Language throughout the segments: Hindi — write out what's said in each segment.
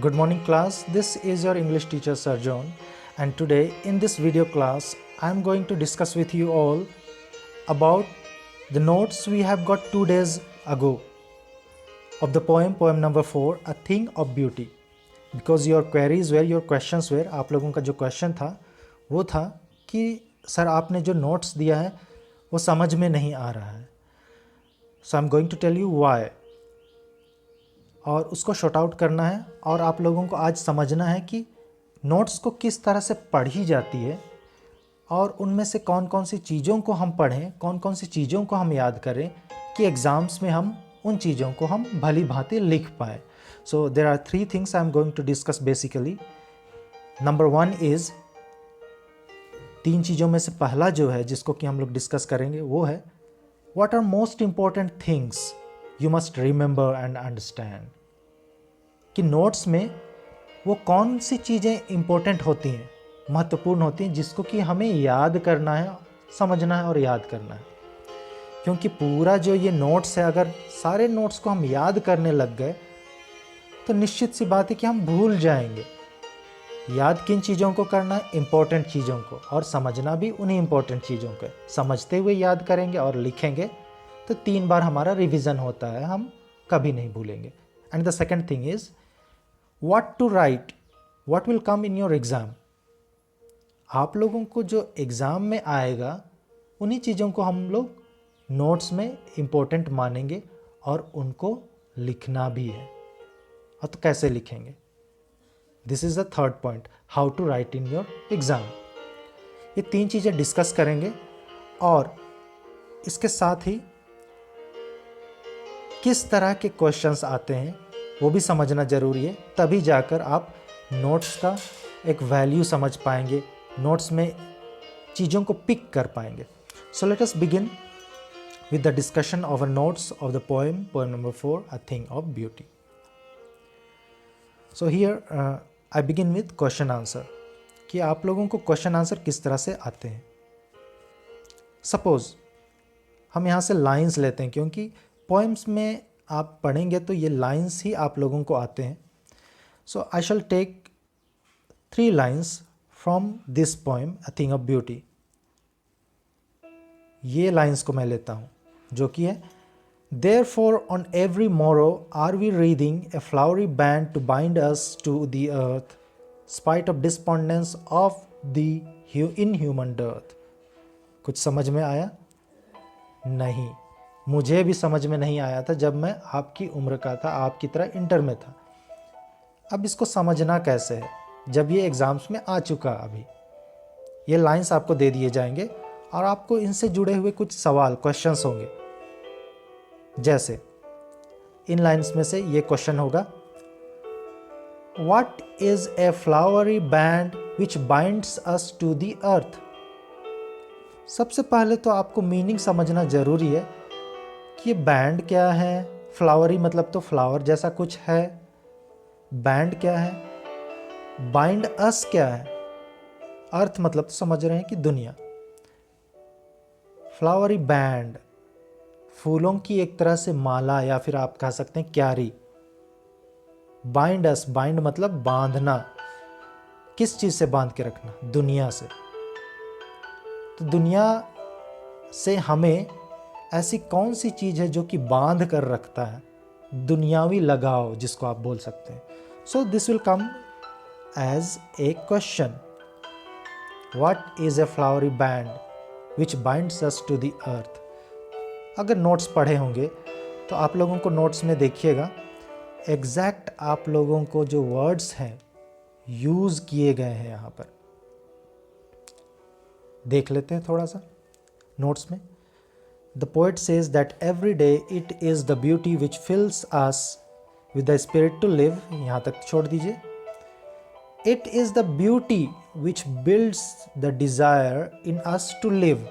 Good morning class, this is your English teacher Sir John, and today in this video class I am going to discuss with you all about the notes we have got 2 days ago of the poem number 4, A Thing of Beauty. Because your queries were, your questions were, आप लोगों का जो क्वेश्चन था वो था कि सर आपने जो नोट्स दिया है वो समझ में नहीं आ रहा है. So I am going to tell you why, और उसको शॉर्ट आउट करना है और आप लोगों को आज समझना है कि नोट्स को किस तरह से पढ़ी जाती है और उनमें से कौन कौन सी चीज़ों को हम पढ़ें, कौन कौन सी चीज़ों को हम याद करें कि एग्ज़ाम्स में हम उन चीज़ों को हम भली भांति लिख पाएँ. So there are 3 things I am going to discuss basically. Number 1 is, 3 चीज़ों में से पहला जो है जिसको कि हम लोग डिस्कस करेंगे वो है what are most important things you must remember and understand. कि नोट्स में वो कौन सी चीज़ें इम्पोर्टेंट होती हैं, महत्वपूर्ण होती हैं, जिसको कि हमें याद करना है, समझना है और याद करना है. क्योंकि पूरा जो ये नोट्स है, अगर सारे नोट्स को हम याद करने लग गए तो निश्चित सी बात है कि हम भूल जाएंगे. याद किन चीज़ों को करना है? इम्पोर्टेंट चीज़ों को, और समझना भी उन्हीं इम्पोर्टेंट चीज़ों को. समझते हुए याद करेंगे और लिखेंगे तो 3 बार हमारा रिवीजन होता है, हम कभी नहीं भूलेंगे. And the second thing is what to write, what will come in your exam. आप लोगों को जो एग्ज़ाम में आएगा उन्हीं चीज़ों को हम लोग नोट्स में इम्पोर्टेंट मानेंगे और उनको लिखना भी है. और तो कैसे लिखेंगे? This is the third point, how to write in your exam. ये 3 चीज़ें डिस्कस करेंगे और इसके साथ ही किस तरह के क्वेश्चंस आते हैं वो भी समझना ज़रूरी है. तभी जाकर आप नोट्स का एक वैल्यू समझ पाएंगे, नोट्स में चीज़ों को पिक कर पाएंगे. So let us begin with the discussion of a notes of the poem number 4, a thing of beauty. So here I begin with question answer, कि आप लोगों को क्वेश्चन आंसर किस तरह से आते हैं. सपोज़ हम यहाँ से लाइंस लेते हैं, क्योंकि पोएम्स में आप पढ़ेंगे तो ये लाइंस ही आप लोगों को आते हैं. So I shall take 3 lines from this poem, a thing of beauty. ये लाइंस को मैं लेता हूँ, जो कि है Therefore on every morrow are we wreathing a flowery band to bind us to the earth, spite of despondence of the inhuman dearth. कुछ समझ में आया? नहीं, मुझे भी समझ में नहीं आया था जब मैं आपकी उम्र का था, आपकी तरह इंटर में था. अब इसको समझना कैसे है जब ये एग्ज़ाम्स में आ चुका. अभी ये लाइंस आपको दे दिए जाएंगे और आपको इनसे जुड़े हुए कुछ सवाल, क्वेश्चंस होंगे. जैसे इन लाइंस में से ये क्वेश्चन होगा, what is a flowery band which binds us to the earth. सबसे पहले तो आपको मीनिंग समझना जरूरी है कि ये बैंड क्या है. फ्लावरी मतलब तो फ्लावर जैसा कुछ है. बैंड क्या है? बाइंड अस क्या है? अर्थ मतलब तो समझ रहे हैं कि दुनिया. फ्लावरी बैंड, फूलों की एक तरह से माला, या फिर आप कह सकते हैं क्यारी. बाइंड अस, बाइंड मतलब बांधना. किस चीज़ से बांध के रखना? दुनिया से. तो दुनिया से हमें ऐसी कौन सी चीज़ है जो कि बांध कर रखता है? दुनियावी लगाव जिसको आप बोल सकते हैं. So this will come as a question, what is a flowery band which binds us to the earth. अगर नोट्स पढ़े होंगे तो आप लोगों को नोट्स में देखिएगा एग्जैक्ट आप लोगों को जो वर्ड्स हैं यूज़ किए गए हैं यहाँ पर. देख लेते हैं थोड़ा सा नोट्स में. The poet says that every day it is the beauty which fills us with the spirit to live. यहाँ तक छोड़ दीजिए. It is the beauty which builds the desire in us to live.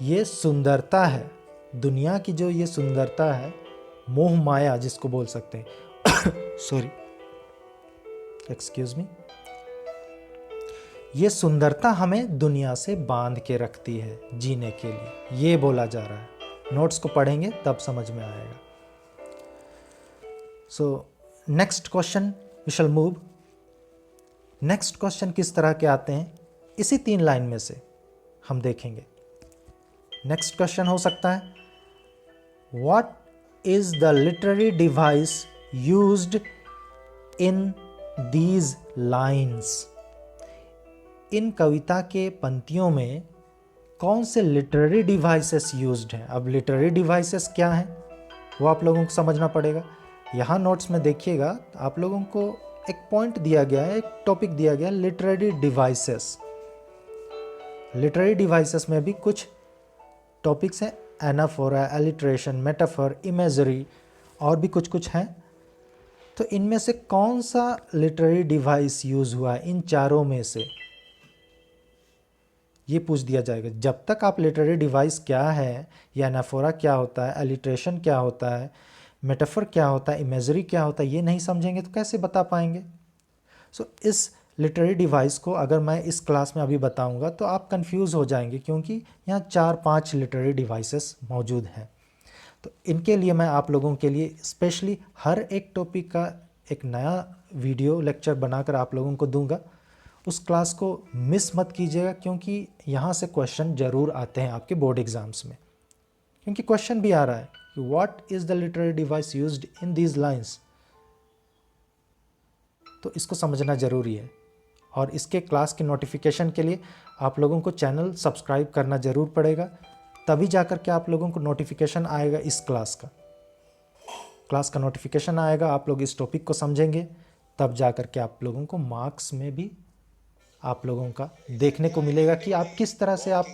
ये सुंदरता है, दुनिया की जो ये सुंदरता है, मोह माया जिसको बोल सकते हैं. Sorry, excuse me. ये सुंदरता हमें दुनिया से बांध के रखती है जीने के लिए, ये बोला जा रहा है. नोट्स को पढ़ेंगे तब समझ में आएगा. So next question we shall move. Next question किस तरह के आते हैं, इसी 3 लाइन में से हम देखेंगे। नेक्स्ट क्वेश्चन हो सकता है, what is the literary device used in these lines. इन कविता के पंक्तियों में कौन से लिटरेरी डिवाइसेस यूज्ड हैं। अब लिटरेरी डिवाइसेस क्या हैं वो आप लोगों को समझना पड़ेगा। यहाँ नोट्स में देखिएगा, आप लोगों को एक पॉइंट दिया गया है, एक टॉपिक दिया गया है, लिटरेरी डिवाइसेस। लिटरेरी डिवाइसेस में भी कुछ टॉपिक्स हैं, एनाफोरा, एलिट्रेशन, मेटाफर, इमेजरी और भी कुछ कुछ हैं। तो इनमें से कौन सा लिटरेरी डिवाइस यूज़ हुआ है इन चारों में से, ये पूछ दिया जाएगा। जब तक आप लिटरेरी डिवाइस क्या है, या एनाफोरा क्या होता है, एलिट्रेशन क्या होता है, मेटाफर क्या होता है, इमेजरी क्या होता है, ये नहीं समझेंगे तो कैसे बता पाएंगे। सो इस लिटरेरी डिवाइस को अगर मैं इस क्लास में अभी बताऊंगा तो आप कंफ्यूज हो जाएंगे, क्योंकि यहाँ 4-5 लिटरेरी डिवाइसेस मौजूद हैं। तो इनके लिए मैं आप लोगों के लिए स्पेशली हर एक टॉपिक का एक नया वीडियो लेक्चर बनाकर आप लोगों को दूंगा। उस क्लास को मिस मत कीजिएगा, क्योंकि यहाँ से क्वेश्चन ज़रूर आते हैं आपके बोर्ड एग्ज़ाम्स में। क्योंकि क्वेश्चन भी आ रहा है कि what is the literary device used in these lines, तो इसको समझना ज़रूरी है। और इसके क्लास के नोटिफिकेशन के लिए आप लोगों को चैनल सब्सक्राइब करना ज़रूर पड़ेगा, तभी जाकर के आप लोगों को नोटिफिकेशन आएगा। इस क्लास का नोटिफिकेशन आएगा, आप लोग इस टॉपिक को समझेंगे, तब जाकर के आप लोगों को मार्क्स में भी आप लोगों का देखने को मिलेगा कि आप किस तरह से आप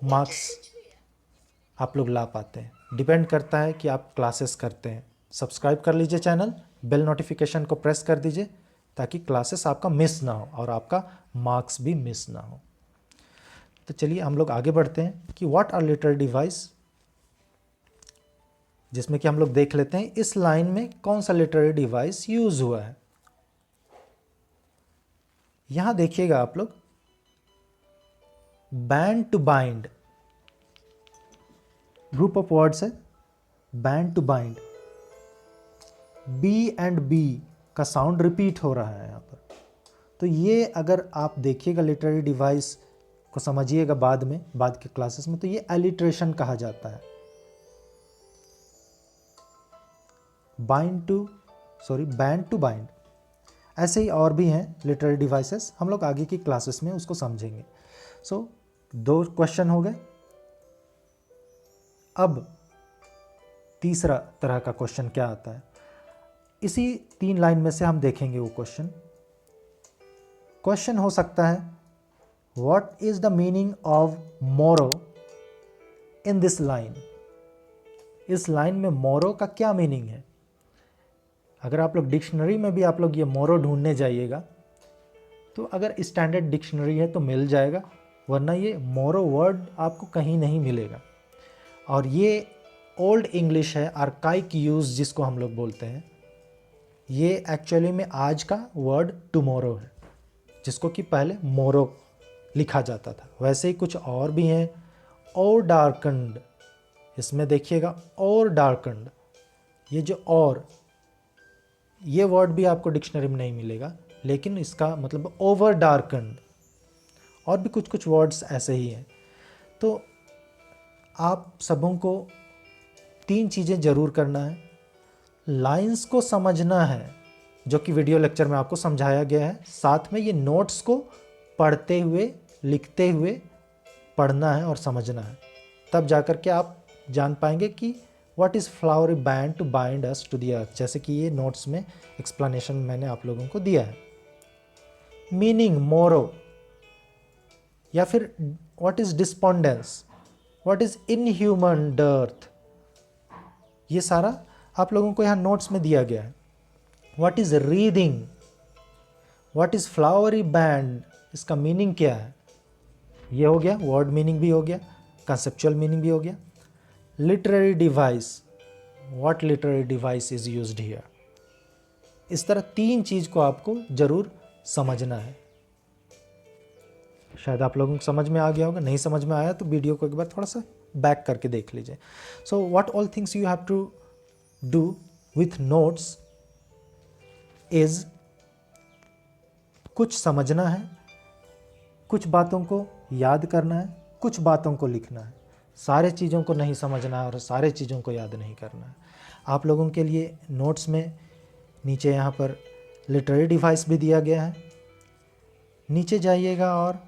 मार्क्स आप लोग ला पाते हैं। डिपेंड करता है कि आप क्लासेस करते हैं। सब्सक्राइब कर लीजिए चैनल, बेल नोटिफिकेशन को प्रेस कर दीजिए, ताकि क्लासेस आपका मिस ना हो और आपका मार्क्स भी मिस ना हो। तो चलिए हम लोग आगे बढ़ते हैं कि व्हाट आर लिटरेरी डिवाइस, जिसमें कि हम लोग देख लेते हैं इस लाइन में कौन सा लिटरेरी डिवाइस यूज हुआ है। यहां देखिएगा आप लोग, band to bind group of words है। Band to bind, B and B का साउंड रिपीट हो रहा है यहाँ पर। तो ये अगर आप देखिएगा लिटरेरी डिवाइस को समझिएगा बाद में, बाद के क्लासेस में, तो ये एलिट्रेशन कहा जाता है। Band to bind. ऐसे ही और भी हैं लिटरेरी डिवाइसेस, हम लोग आगे की क्लासेस में उसको समझेंगे। सो 2 क्वेश्चन हो गए। अब तीसरा तरह का क्वेश्चन क्या आता है, इसी 3 लाइन में से हम देखेंगे वो क्वेश्चन हो सकता है, what is the meaning of मोरो इन दिस लाइन। इस लाइन में मोरो का क्या मीनिंग है। अगर आप लोग डिक्शनरी में भी आप लोग ये मोरो ढूंढने जाइएगा, तो अगर स्टैंडर्ड डिक्शनरी है तो मिल जाएगा, वरना ये मोरो वर्ड आपको कहीं नहीं मिलेगा। और ये ओल्ड इंग्लिश है, आर्काइक यूज़ जिसको हम लोग बोलते हैं। ये एक्चुअली में आज का वर्ड टुमारो है, जिसको कि पहले मोरो लिखा जाता था। वैसे ही कुछ और भी हैं, और डार्कन्ड, इसमें देखिएगा और डार्कन्ड, ये जो और, ये वर्ड भी आपको डिक्शनरी में नहीं मिलेगा, लेकिन इसका मतलब ओवर डार्कन्ड, और भी कुछ कुछ वर्ड्स ऐसे ही हैं। तो आप सबों को 3 चीज़ें ज़रूर करना है। लाइंस को समझना है, जो कि वीडियो लेक्चर में आपको समझाया गया है। साथ में ये नोट्स को पढ़ते हुए, लिखते हुए पढ़ना है और समझना है, तब जाकर के आप जान पाएंगे कि what is flowery band to bind us to the earth, जैसे कि ये नोट्स में एक्सप्लेनेशन मैंने आप लोगों को दिया है। मीनिंग मोरो, या फिर what is despondence, what is inhuman dearth, ये सारा आप लोगों को यहाँ नोट्स में दिया गया है। What is reading, what is flowery band, इसका मीनिंग क्या है, ये हो गया, वर्ड मीनिंग भी हो गया, कंसेप्चुअल मीनिंग भी हो गया। Literary device, what literary device is used here. इस तरह 3 चीज़ को आपको ज़रूर समझना है। शायद आप लोगों को समझ में आ गया होगा, नहीं समझ में आया तो वीडियो को एक बार थोड़ा सा बैक करके देख लीजिए। So what all things you have to do with notes is कुछ समझना है, कुछ बातों को याद करना है, कुछ बातों को लिखना है। सारे चीज़ों को नहीं समझना है और सारे चीज़ों को याद नहीं करना है। आप लोगों के लिए नोट्स में नीचे यहाँ पर लिटरेरी डिवाइस भी दिया गया है। नीचे जाइएगा और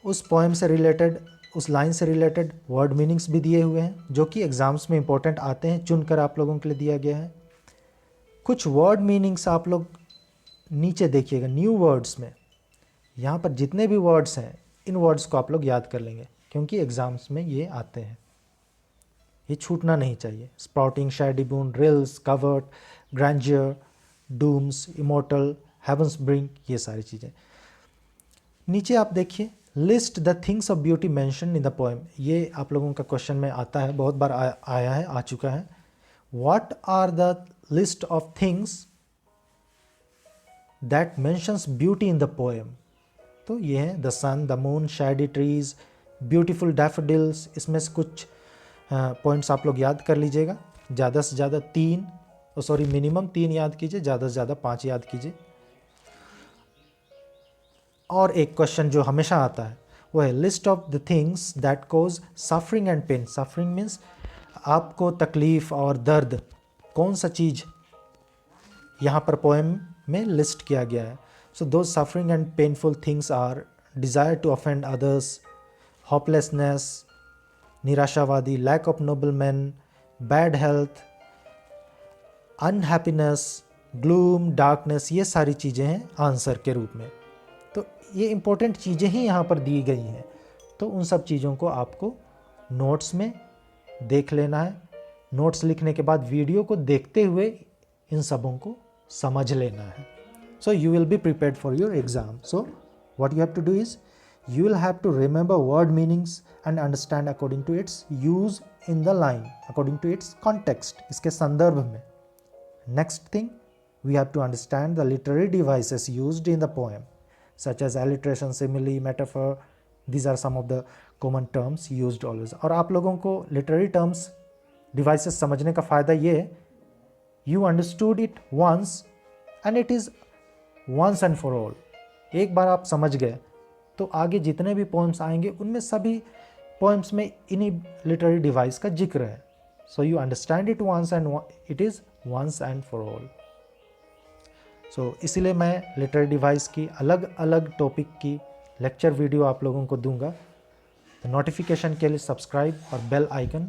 उस पोएम से रिलेटेड, उस लाइन से रिलेटेड वर्ड मीनिंग्स भी दिए हुए हैं, जो कि एग्ज़ाम्स में इंपॉर्टेंट आते हैं, चुनकर आप लोगों के लिए दिया गया है। कुछ वर्ड मीनिंग्स आप लोग नीचे देखिएगा, न्यू वर्ड्स में यहाँ पर जितने भी वर्ड्स हैं, इन वर्ड्स को आप लोग याद कर लेंगे, क्योंकि एग्ज़ाम्स में ये आते हैं, ये छूटना नहीं चाहिए। Sprouting, shady boon, rills, covert, grandeur, dooms, immortal, heavens brink, ये सारी चीज़ें। नीचे आप देखिए, list the things of beauty mention in the poem. ये आप लोगों का क्वेश्चन में आता है, बहुत बार आया है, आ चुका है। What are the list of things that mentions beauty in the poem. तो ये है the sun, the moon, shady trees, beautiful daffodils. इसमें से कुछ पॉइंट्स आप लोग याद कर लीजिएगा। ज़्यादा से ज़्यादा मिनिमम 3 याद कीजिए, ज़्यादा से ज़्यादा 5 याद कीजिए। और एक क्वेश्चन जो हमेशा आता है वो है list of the things that cause suffering and pain. Suffering means आपको तकलीफ़ और दर्द, कौन सा चीज़ यहाँ पर पोएम में लिस्ट किया गया है। सो दो suffering and painful things are desire to offend others, hopelessness, निराशावादी, lack of noble man, bad health, unhappiness, gloom, darkness. ये सारी चीज़ें हैं आंसर के रूप में। तो ये इंपॉर्टेंट चीज़ें ही यहाँ पर दी गई हैं, तो उन सब चीज़ों को आपको नोट्स में देख लेना है। नोट्स लिखने के बाद वीडियो को देखते हुए इन सबों को समझ लेना है। So you will be prepared for your exam. So what you have to do is you will have to remember word meanings and understand according to its use in the line, according to its context, इसके संदर्भ में। Next thing, we have to understand the literary devices used in the poem, such as alliteration, simile, metaphor. These are some of the common terms used always. और आप लोगों को literary terms devices समझने का फ़ायदा ये है, you understood it once and it is once and for all. एक बार आप समझ गए तो आगे जितने भी पोएम्स आएंगे उनमें सभी पोएम्स में इन्हीं लिटरेरी डिवाइस का जिक्र है। So you understand it once and it is once and for all. So इसीलिए मैं लिटरेरी डिवाइस की अलग अलग टॉपिक की लेक्चर वीडियो आप लोगों को दूंगा। तो नोटिफिकेशन के लिए सब्सक्राइब और बेल आइकन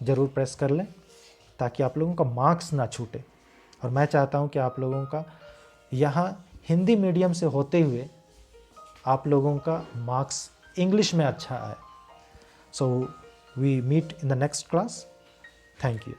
ज़रूर प्रेस कर लें, ताकि आप लोगों का मार्क्स ना छूटे। और मैं चाहता हूं कि आप लोगों का यहाँ हिंदी मीडियम से होते हुए आप लोगों का मार्क्स इंग्लिश में अच्छा आए। So we meet in the next class. Thank you.